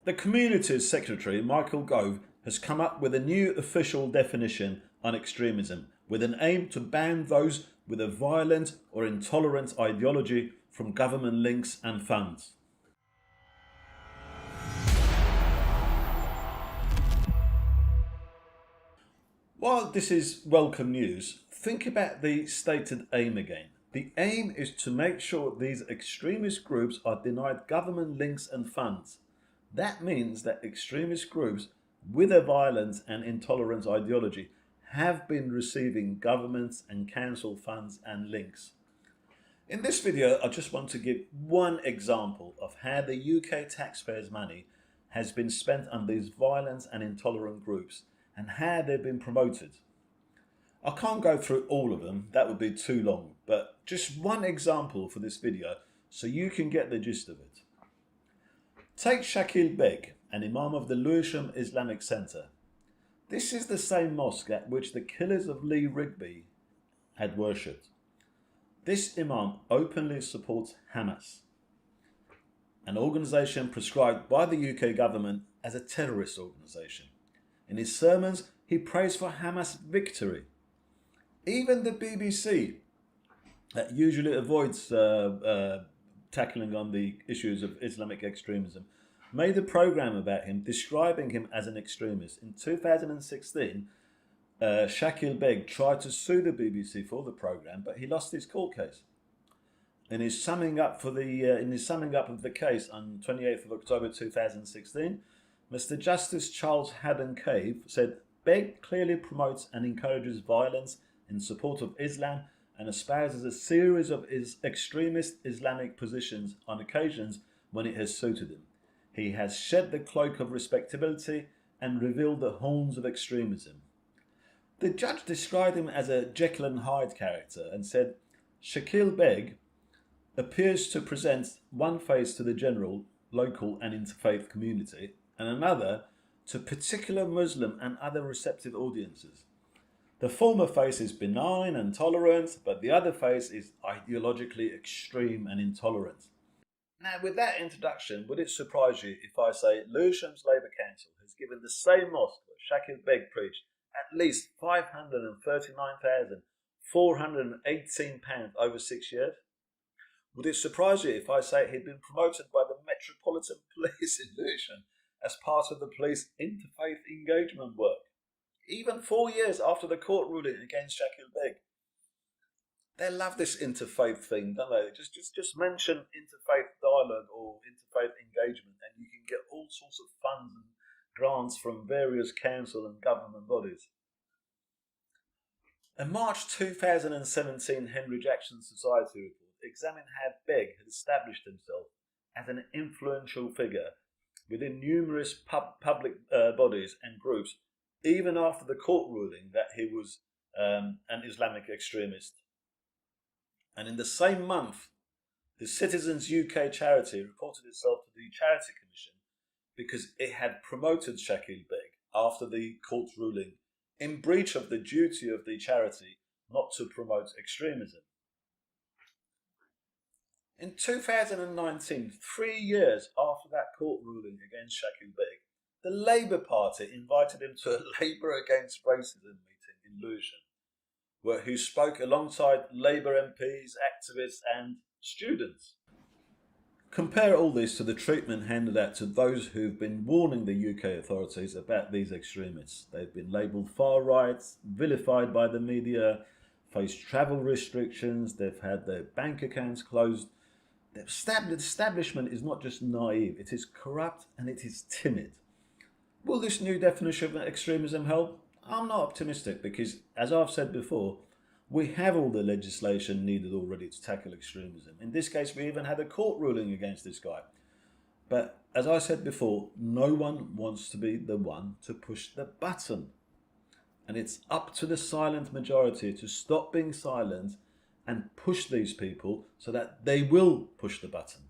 The Communities Secretary, Michael Gove, has come up with a new official definition on extremism with an aim to ban those with a violent or intolerant ideology from government links and funds. While this is welcome news, think about the stated aim again. The aim is to make sure these extremist groups are denied government links and funds. That means that extremist groups with a violent and intolerant ideology have been receiving governments and council funds and links. In this video, I just want to give one example of how the UK taxpayers' money has been spent on these violent and intolerant groups and how they've been promoted. I can't go through all of them, that would be too long, but just one example for this video so you can get the gist of it. Take Shakil Beg, an imam of the Lewisham Islamic Centre. This is the same mosque at which the killers of Lee Rigby had worshipped. This imam openly supports Hamas, an organisation prescribed by the UK government as a terrorist organisation. In his sermons, he prays for Hamas victory. Even the BBC, that usually avoids tackling on the issues of Islamic extremism, made a programme about him, describing him as an extremist. In 2016, Shakil Beg tried to sue the BBC for the programme, but he lost his court case. In his summing up of the case on 28th of October 2016, Mr. Justice Charles Haddon Cave said, Beg clearly promotes and encourages violence in support of Islam and espouses a series of extremist Islamic positions on occasions when it has suited him. He has shed the cloak of respectability and revealed the horns of extremism. The judge described him as a Jekyll and Hyde character and said, Shakil Beg appears to present one face to the general, local and interfaith community and another to particular Muslim and other receptive audiences. The former face is benign and tolerant, but the other face is ideologically extreme and intolerant. Now, with that introduction, would it surprise you if I say Lewisham's Labour Council has given the same mosque that Shakil Beg preached at least £539,418 over 6 years? Would it surprise you if I say he'd been promoted by the Metropolitan Police in Lewisham as part of the police interfaith engagement work, even 4 years after the court ruling against Shakil Beg? They love this interfaith thing, don't they? Just mention interfaith dialogue or interfaith engagement and you can get all sorts of funds and grants from various council and government bodies. A March 2017 Henry Jackson Society report examined how Beg had established himself as an influential figure within numerous public bodies and groups, even after the court ruling that he was an Islamic extremist. And in the same month, the Citizens UK charity reported itself to the Charity Commission because it had promoted Shakil Beg after the court ruling in breach of the duty of the charity not to promote extremism. In 2019, 3 years after that court ruling against Shakil Beg, the Labour Party invited him to a Labour Against Racism meeting in Lewisham, where he spoke alongside Labour MPs, activists and students. Compare all this to the treatment handed out to those who've been warning the UK authorities about these extremists. They've been labelled far right, vilified by the media, faced travel restrictions, they've had their bank accounts closed. The establishment is not just naive, it is corrupt and it is timid. Will this new definition of extremism help? I'm not optimistic because, as I've said before, we have all the legislation needed already to tackle extremism. In this case, we even had a court ruling against this guy. But as I said before, no one wants to be the one to push the button. And it's up to the silent majority to stop being silent and push these people so that they will push the button.